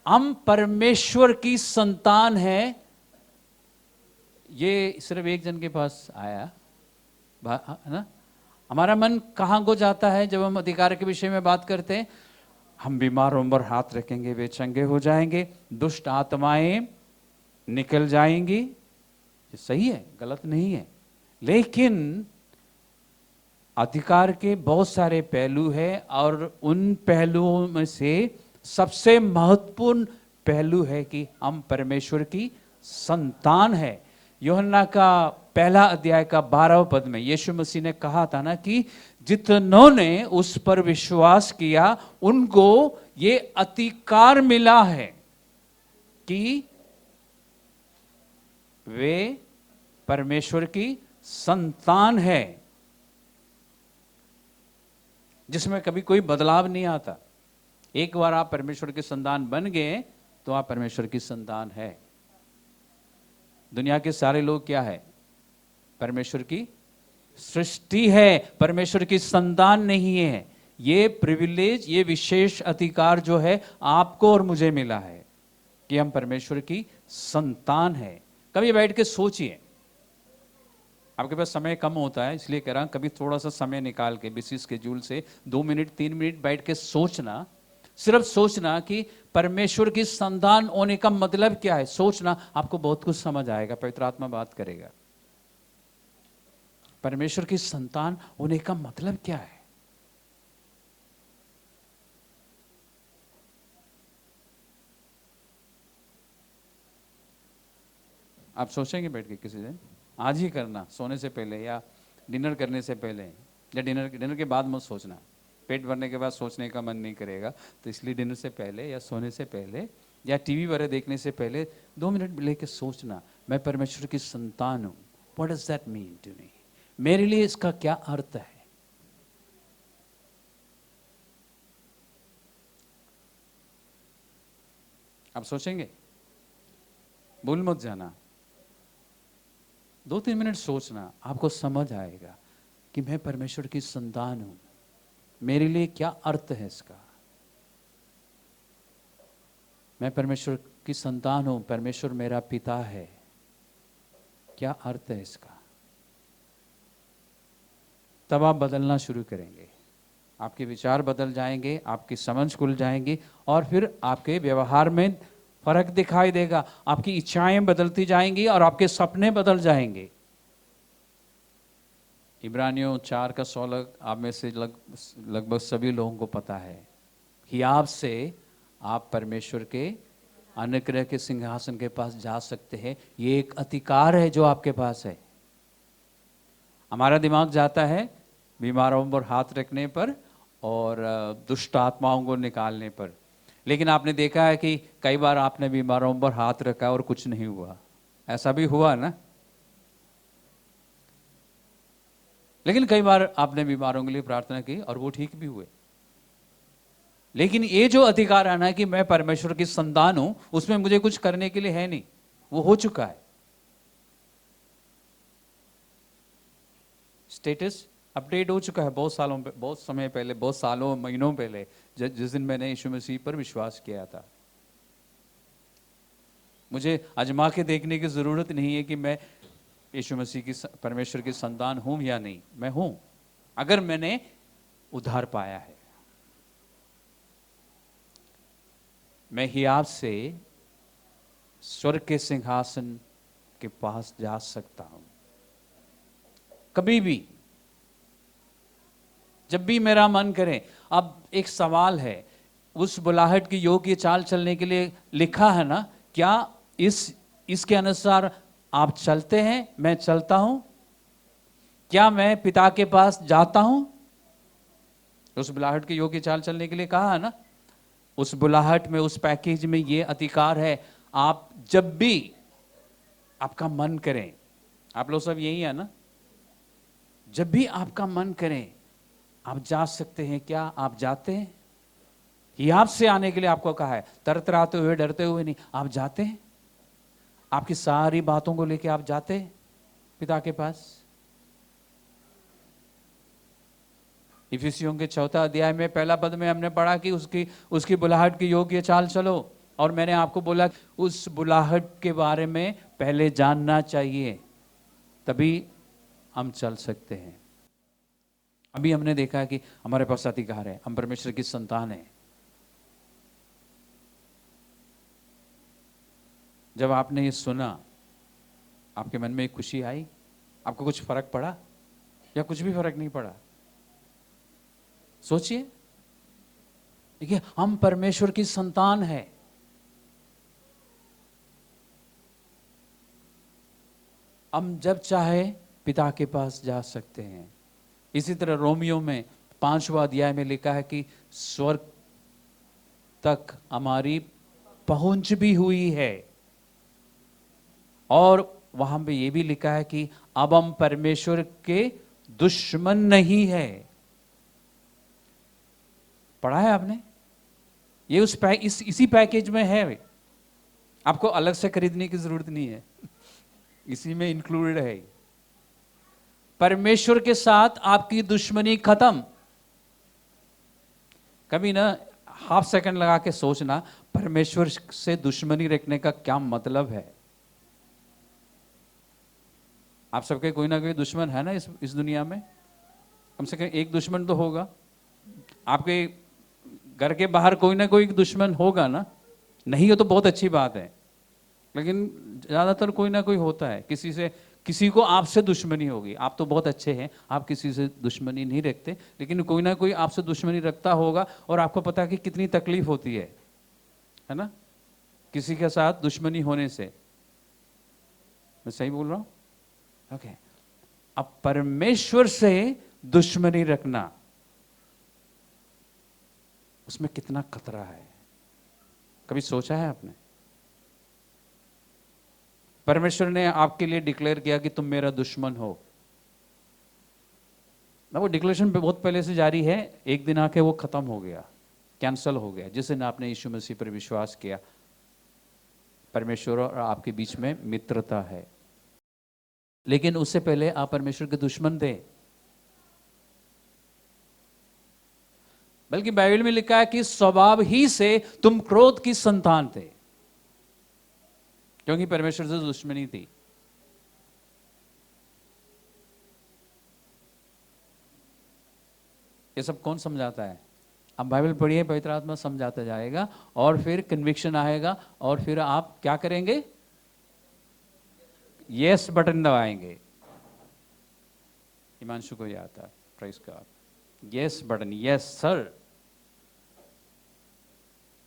हम परमेश्वर की संतान है। ये सिर्फ एक जन के पास आया है ना? हमारा मन कहां को जाता है जब हम अधिकार के विषय में बात करते हैं? हम बीमारों पर हाथ रखेंगे वे चंगे हो जाएंगे, दुष्ट आत्माएं निकल जाएंगी। ये सही है, गलत नहीं है। लेकिन अधिकार के बहुत सारे पहलू हैं और उन पहलुओं में से सबसे महत्वपूर्ण पहलू है कि हम परमेश्वर की संतान है। यूहन्ना का पहला अध्याय का 12वां पद में यीशु मसीह ने कहा था ना कि जितनों ने उस पर विश्वास किया उनको ये अधिकार मिला है कि वे परमेश्वर की संतान है, जिसमें कभी कोई बदलाव नहीं आता। एक बार आप परमेश्वर के संतान बन गए तो आप परमेश्वर की संतान है। दुनिया के सारे लोग क्या है? परमेश्वर की सृष्टि है, परमेश्वर की संतान नहीं है। ये प्रिविलेज, ये विशेष अधिकार जो है आपको और मुझे मिला है कि हम परमेश्वर की संतान है। कभी बैठ के सोचिए, आपके पास समय कम होता है इसलिए कह रहा हूं, कभी थोड़ा सा समय निकाल के बिजी स्केड्यूल से 2 मिनट 3 मिनट बैठ के सोचना, सिर्फ सोचना कि परमेश्वर की संतान होने का मतलब क्या है। सोचना, आपको बहुत कुछ समझ आएगा, पवित्र आत्मा बात करेगा। परमेश्वर की संतान होने का मतलब क्या है? आप सोचेंगे बैठ के किसी दिन? आज ही करना, सोने से पहले या डिनर करने से पहले, या डिनर के बाद मत सोचना। पेट भरने के बाद सोचने का मन नहीं करेगा, तो इसलिए डिनर से पहले या सोने से पहले या टीवी वगैरह देखने से पहले 2 मिनट लेके सोचना, मैं परमेश्वर की संतान हूं। What does that mean to me? मेरे लिए इसका क्या अर्थ है? आप सोचेंगे? भूल मत जाना, 2-3 मिनट सोचना, आपको समझ आएगा कि मैं परमेश्वर की संतान हूं। मेरे लिए क्या अर्थ है इसका? मैं परमेश्वर की संतान हूं, परमेश्वर मेरा पिता है, क्या अर्थ है इसका? तब आप बदलना शुरू करेंगे, आपके विचार बदल जाएंगे, आपकी समझ खुल जाएंगी और फिर आपके व्यवहार में फर्क दिखाई देगा। आपकी इच्छाएं बदलती जाएंगी और आपके सपने बदल जाएंगे। इब्रानियों 4 का 16 आप में से लगभग सभी लोगों को पता है कि आपसे आप परमेश्वर के अनुग्रह के सिंहासन के पास जा सकते हैं। ये एक अधिकार है जो आपके पास है। हमारा दिमाग जाता है बीमारों पर हाथ रखने पर और दुष्ट आत्माओं को निकालने पर, लेकिन आपने देखा है कि कई बार आपने बीमारों पर हाथ रखा और कुछ नहीं हुआ। ऐसा भी हुआ ना? लेकिन कई बार आपने बीमारों के लिए प्रार्थना की और वो ठीक भी हुए। लेकिन ये जो अधिकार आना है कि मैं परमेश्वर की संतान हूं, उसमें मुझे कुछ करने के लिए है नहीं, वो हो चुका है। स्टेटस अपडेट हो चुका है बहुत सालों पे, बहुत समय पहले, बहुत सालों महीनों पहले, जिस दिन मैंने यीशु मसीह पर विश्वास किया था। मुझे आजमा के देखने की जरूरत नहीं है कि मैं यीशु मसीह की परमेश्वर की संतान हूं या नहीं। मैं हूं अगर मैंने उद्धार पाया है। मैं ही आपसे स्वर्ग के सिंहासन के पास जा सकता हूं। कभी भी, जब भी मेरा मन करे। अब एक सवाल है, उस बुलाहट की योग्य चाल चलने के लिए लिखा है ना, क्या इसके अनुसार आप चलते हैं? मैं चलता हूं? क्या मैं पिता के पास जाता हूं? उस बुलाहट की योग्य चाल चलने के लिए कहा है ना, उस बुलाहट में, उस पैकेज में ये अधिकार है। आप जब भी आपका मन करे, आप लोग सब यही है ना, जब भी आपका मन करे आप जा सकते हैं। क्या आप जाते हैं? ये आपसे आने के लिए आपको कहा है, तरतराते हुए, डरते हुए नहीं। आप जाते हैं? आपकी सारी बातों को लेके आप जाते हैं पिता के पास? इफिसियों के 4 अध्याय में 1 पद में हमने पढ़ा कि उसकी बुलाहट की योग्य चाल चलो। और मैंने आपको बोला उस बुलाहट के बारे में पहले जानना चाहिए, तभी हम चल सकते हैं। अभी हमने देखा कि हमारे पास अधिकार है, हम परमेश्वर की संतान हैं। जब आपने ये सुना, आपके मन में एक खुशी आई? आपको कुछ फर्क पड़ा या कुछ भी फर्क नहीं पड़ा? सोचिए, देखिए, हम परमेश्वर की संतान हैं। हम जब चाहे पिता के पास जा सकते हैं। इसी तरह रोमियो में 5वां अध्याय में लिखा है कि स्वर्ग तक हमारी पहुंच भी हुई है। और वहां पे ये भी लिखा है कि अब हम परमेश्वर के दुश्मन नहीं है। पढ़ा है आपने? ये इसी पैकेज में है। आपको अलग से खरीदने की जरूरत नहीं है, इसी में इंक्लूडेड है। परमेश्वर के साथ आपकी दुश्मनी खत्म। कभी ना हाफ सेकंड लगा के सोचना, परमेश्वर से दुश्मनी रखने का क्या मतलब है? आप सबके कोई ना कोई दुश्मन है ना इस दुनिया में। कम से कम एक दुश्मन तो होगा। आपके घर के बाहर कोई ना कोई दुश्मन होगा ना। नहीं हो तो बहुत अच्छी बात है, लेकिन ज्यादातर कोई ना कोई होता है। किसी को आपसे दुश्मनी होगी। आप तो बहुत अच्छे हैं, आप किसी से दुश्मनी नहीं रखते, लेकिन कोई ना कोई आपसे दुश्मनी रखता होगा। और आपको पता है कि कितनी तकलीफ होती है ना, किसी के साथ दुश्मनी होने से। मैं सही बोल रहा हूं? ओके। अब परमेश्वर से दुश्मनी रखना, उसमें कितना खतरा है, कभी सोचा है आपने? परमेश्वर ने आपके लिए डिक्लेयर किया कि तुम मेरा दुश्मन हो ना। वो डिक्लेरेशन पे बहुत पहले से जारी है, एक दिन आके वो खत्म हो गया, कैंसल हो गया। जिस दिन आपने यीशु मसीह पर विश्वास किया, परमेश्वर और आपके बीच में मित्रता है। लेकिन उससे पहले आप परमेश्वर के दुश्मन थे। बल्कि बाइबल में लिखा है कि स्वभाव ही से तुम क्रोध की संतान थे, क्योंकि परमेश्वर से दुश्मनी थी। ये सब कौन समझाता है? अब बाइबल पढ़िए, पवित्र आत्मा समझाता जाएगा, और फिर कन्विक्शन आएगा, और फिर आप क्या करेंगे? यस बटन दबाएंगे। हिमांशु को याद था, praise God. Yes button, yes sir.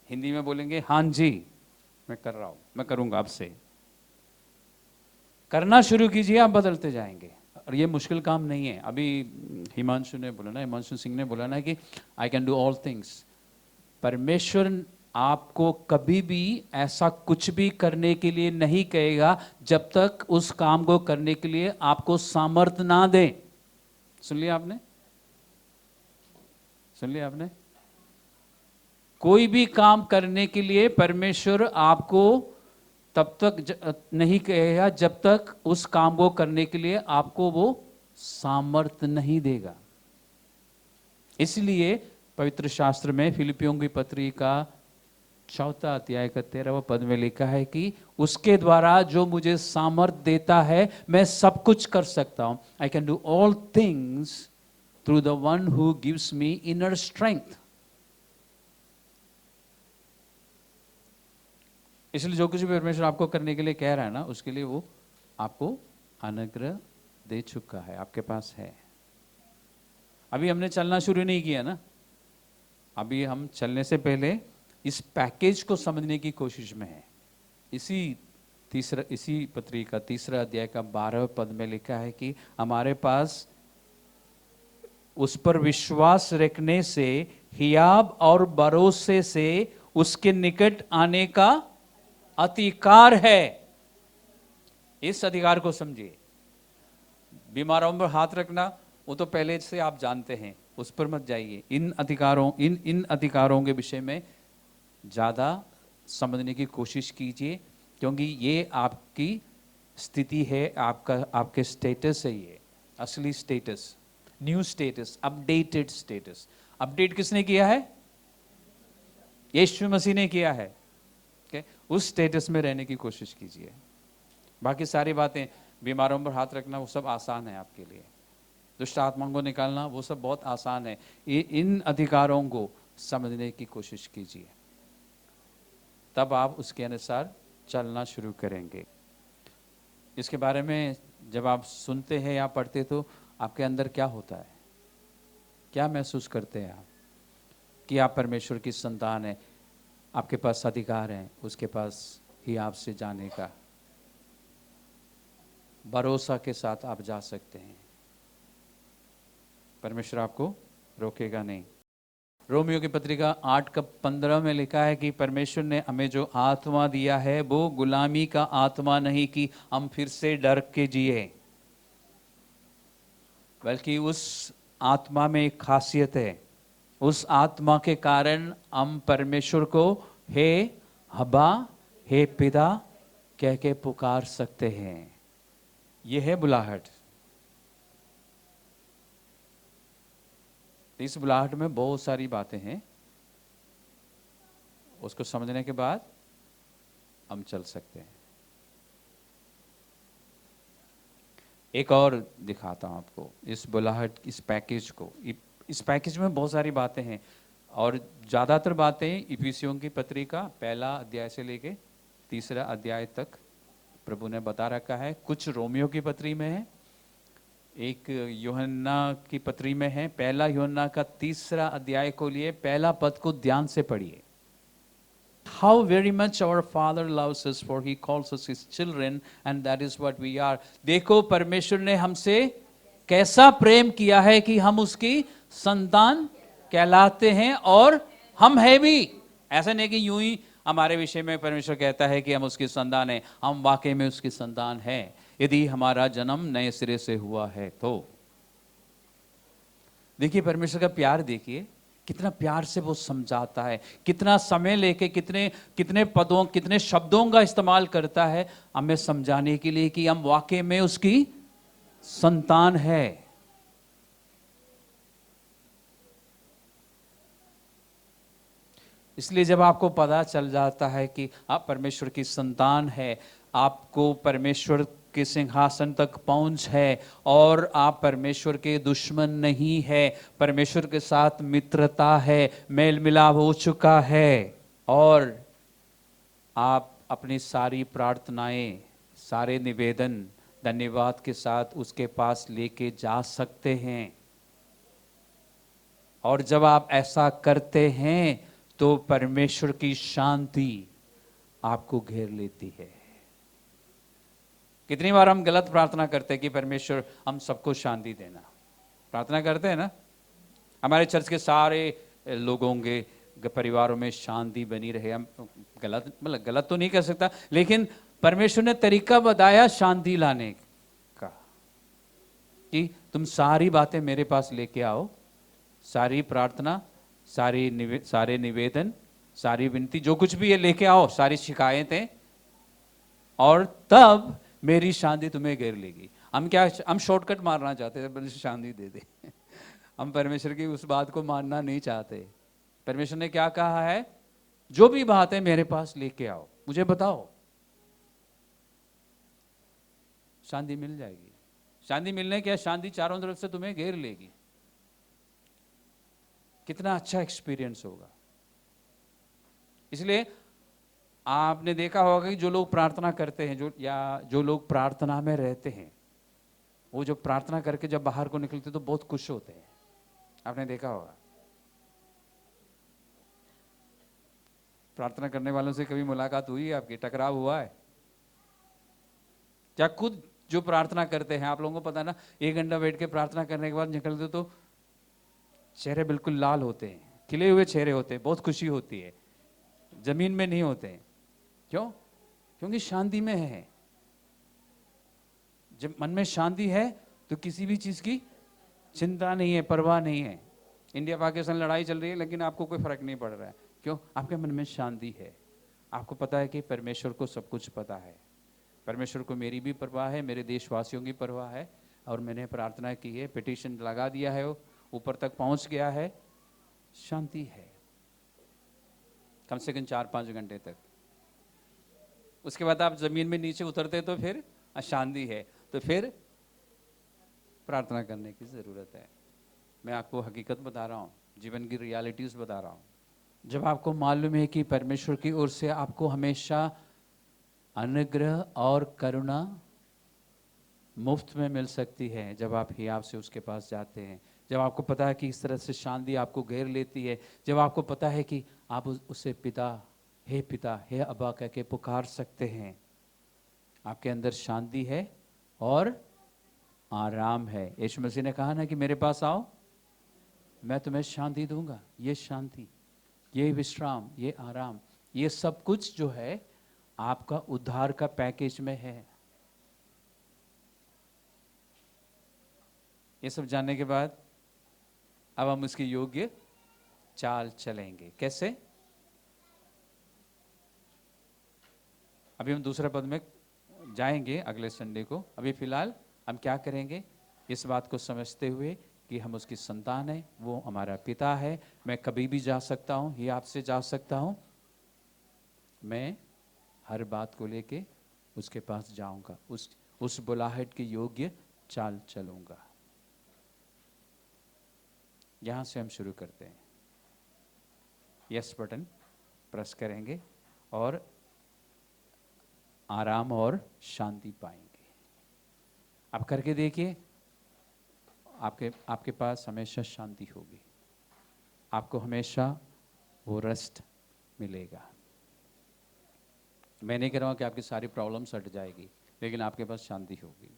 Hindi में बोलेंगे हाँ जी, मैं कर रहा हूं, मैं करूंगा। आपसे करना शुरू कीजिए, आप बदलते जाएंगे। और ये मुश्किल काम नहीं है। अभी हिमांशु ने बोला ना, हिमांशु सिंह ने बोला ना कि I can do all things. परमेश्वर आपको कभी भी ऐसा कुछ भी करने के लिए नहीं कहेगा जब तक उस काम को करने के लिए आपको सामर्थ्य ना दे। सुन लिया आपने? सुन लिया आपने? कोई भी काम करने के लिए परमेश्वर आपको तब तक नहीं कहेगा जब तक उस काम को करने के लिए आपको वो सामर्थ्य नहीं देगा। इसलिए पवित्र शास्त्र में फिलिपियों की पत्री का 4 अध्याय का 13वां पद में लिखा है कि उसके द्वारा जो मुझे सामर्थ्य देता है, मैं सब कुछ कर सकता हूं। I can do all things through the one who gives me inner strength. इसलिए जो कुछ भी परमेश्वर आपको करने के लिए कह रहा है ना, उसके लिए वो आपको अनुग्रह दे चुका है, आपके पास है। अभी हमने चलना शुरू नहीं किया ना, अभी हम चलने से पहले इस पैकेज को समझने की कोशिश में है। इसी पत्री का 3 अध्याय का 12 पद में लिखा है कि हमारे पास उस पर विश्वास रखने से, हियाब और भरोसे से उसके निकट आने का अधिकार है। इस अधिकार को समझिए। बीमारों पर हाथ रखना वो तो पहले से आप जानते हैं, उस पर मत जाइए। इन अधिकारों के विषय में ज़्यादा समझने की कोशिश कीजिए, क्योंकि ये आपकी स्थिति है, आपके स्टेटस है, ये असली status, new status, updated status. Update किसने किया है? यीशु मसीह ने किया है। उस स्टेटस में रहने की कोशिश कीजिए। बाकी सारी बातें, बीमारों पर हाथ रखना वो सब आसान है आपके लिए, दुष्ट आत्माओं को निकालना वो सब बहुत आसान है। इन अधिकारों को समझने की कोशिश कीजिए, तब आप उसके अनुसार चलना शुरू करेंगे। इसके बारे में जब आप सुनते हैं या पढ़ते तो आपके अंदर क्या होता है, क्या महसूस करते हैं आप? कि आप परमेश्वर की संतान है, आपके पास अधिकार है उसके पास ही आपसे जाने का, भरोसा के साथ आप जा सकते हैं। परमेश्वर आपको रोकेगा नहीं। रोमियो की पत्रिका 8:15 में लिखा है कि परमेश्वर ने हमें जो आत्मा दिया है वो गुलामी का आत्मा नहीं कि हम फिर से डर के जिए, बल्कि उस आत्मा में एक खासियत है। उस आत्मा के कारण हम परमेश्वर को हे हबा, हे पिता कह के पुकार सकते हैं। यह है बुलाहट। इस बुलाहट में बहुत सारी बातें हैं, उसको समझने के बाद हम चल सकते हैं। एक और दिखाता हूं आपको इस बुलाहट, इस पैकेज को। इस पैकेज में बहुत सारी बातें हैं और ज़्यादातर बातें इफिसियों की पत्री का 1 अध्याय से लेके 3 अध्याय तक प्रभु ने बता रखा है। कुछ रोमियो की पत्री में है, एक यूहन्ना की पत्री में है। 1 यूहन्ना का 3 अध्याय को लिए 1 पद को ध्यान से पढ़िए। How very much our Father loves us, for He calls us His children, and that is what we are. देखो परमेश्वर ने हमसे कैसा प्रेम किया है कि हम उसकी संतान कहलाते हैं, और हम है भी। ऐसा नहीं कि यूं ही हमारे विषय में परमेश्वर कहता है कि हम उसकी संतान हैं, हम वाकई में उसकी संतान हैं यदि हमारा जन्म नए सिरे से हुआ है तो। देखिए परमेश्वर का प्यार, देखिए कितना प्यार से वो समझाता है, कितना समय लेके कितने पदों, कितने शब्दों का इस्तेमाल करता है हमें समझाने के लिए कि हम वाकई में उसकी संतान है। इसलिए जब आपको पता चल जाता है कि आप परमेश्वर की संतान है, आपको परमेश्वर के सिंहासन तक पहुंच है और आप परमेश्वर के दुश्मन नहीं है, परमेश्वर के साथ मित्रता है, मेल मिलाप हो चुका है, और आप अपनी सारी प्रार्थनाएं, सारे निवेदन धन्यवाद के साथ उसके पास लेके जा सकते हैं। और जब आप ऐसा करते हैं तो परमेश्वर की शांति आपको घेर लेती है। कितनी बार हम गलत प्रार्थना करते हैं कि परमेश्वर हम सबको शांति देना, प्रार्थना करते हैं ना, हमारे चर्च के सारे लोगों के परिवारों में शांति बनी रहे। हम गलत तो नहीं कर सकता, लेकिन परमेश्वर ने तरीका बताया शांति लाने का कि तुम सारी बातें मेरे पास लेके आओ, सारी प्रार्थना, सारे निवेदन, सारी विनती, जो कुछ भी ये लेके आओ, सारी शिकायतें, और तब मेरी शांति तुम्हें घेर लेगी। हम शॉर्टकट मारना चाहते हैं, परमेश्वर शांति दे दे। हम परमेश्वर की उस बात को मानना नहीं चाहते। परमेश्वर ने क्या कहा है? जो भी बात है मेरे पास लेके आओ, मुझे बताओ, शांति मिल जाएगी। शांति मिलने क्या, शांति चारों तरफ से तुम्हें घेर लेगी। कितना अच्छा एक्सपीरियंस होगा। इसलिए आपने देखा होगा कि जो लोग प्रार्थना करते हैं, जो लोग प्रार्थना में रहते हैं, वो जो प्रार्थना करके जब बाहर को निकलते तो बहुत खुश होते हैं। आपने देखा होगा। प्रार्थना करने वालों से कभी मुलाकात हुई है आपकी? टकराव हुआ है क्या? खुद जो प्रार्थना करते हैं, आप लोगों को पता है ना, 1 घंटा बैठ के प्रार्थना करने के बाद निकलते तो चेहरे बिल्कुल लाल होते हैं, खिले हुए चेहरे होते हैं, बहुत खुशी होती है, जमीन में नहीं होते हैं। क्यों? क्योंकि शांति में है। जब मन में शांति है तो किसी भी चीज की चिंता नहीं है, परवाह नहीं है। इंडिया पाकिस्तान लड़ाई चल रही है लेकिन आपको कोई फर्क नहीं पड़ रहा है। क्यों? आपके मन में शांति है। आपको पता है कि परमेश्वर को सब कुछ पता है। परमेश्वर को मेरी भी परवाह है, मेरे देशवासियों की परवाह है, और मैंने प्रार्थना की है, पिटीशन लगा दिया है, वो ऊपर तक पहुंच गया है, शांति है कम से कम 4-5 घंटे तक। उसके बाद आप जमीन में नीचे उतरते तो फिर अशांति है, तो फिर प्रार्थना करने की जरूरत है। मैं आपको हकीकत बता रहा हूँ, जीवन की रियलिटीज बता रहा हूँ। जब आपको मालूम है कि परमेश्वर की ओर से आपको हमेशा अनुग्रह और करुणा मुफ्त में मिल सकती है, जब आप हियाव से उसके पास जाते हैं, जब आपको पता है कि इस तरह से शांति आपको घेर लेती है, जब आपको पता है कि आप उसे पिता, हे अब्बा कह के पुकार सकते हैं, आपके अंदर शांति है और आराम है। यीशु मसीह ने कहा ना कि मेरे पास आओ, मैं तुम्हें शांति दूंगा। ये शांति, ये विश्राम, ये आराम, ये सब कुछ जो है आपका उद्धार का पैकेज में है। ये सब जानने के बाद अब हम उसके योग्य चाल चलेंगे। कैसे? अभी हम दूसरे पद में जाएंगे अगले संडे को। अभी फिलहाल हम क्या करेंगे, इस बात को समझते हुए कि हम उसकी संतान है, वो हमारा पिता है। मैं कभी भी जा सकता हूँ, ही आपसे जा सकता हूँ, मैं हर बात को लेके उसके पास जाऊंगा, उस बुलाहट के योग्य चाल चलूंगा। यहां से हम शुरू करते हैं। यस बटन प्रेस करेंगे और आराम और शांति पाएंगे। आप करके देखिए, आपके पास हमेशा शांति होगी, आपको हमेशा वो रेस्ट मिलेगा। मैं नहीं कह रहा हूं कि आपकी सारी प्रॉब्लम्स हट जाएगी, लेकिन आपके पास शांति होगी।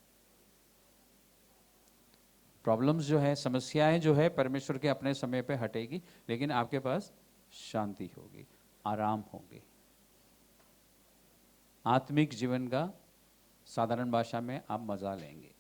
प्रॉब्लम्स जो है, समस्याएं जो है, परमेश्वर के अपने समय पे हटेगी, लेकिन आपके पास शांति होगी, आराम होगी। आत्मिक जीवन का साधारण भाषा में आप मजा लेंगे।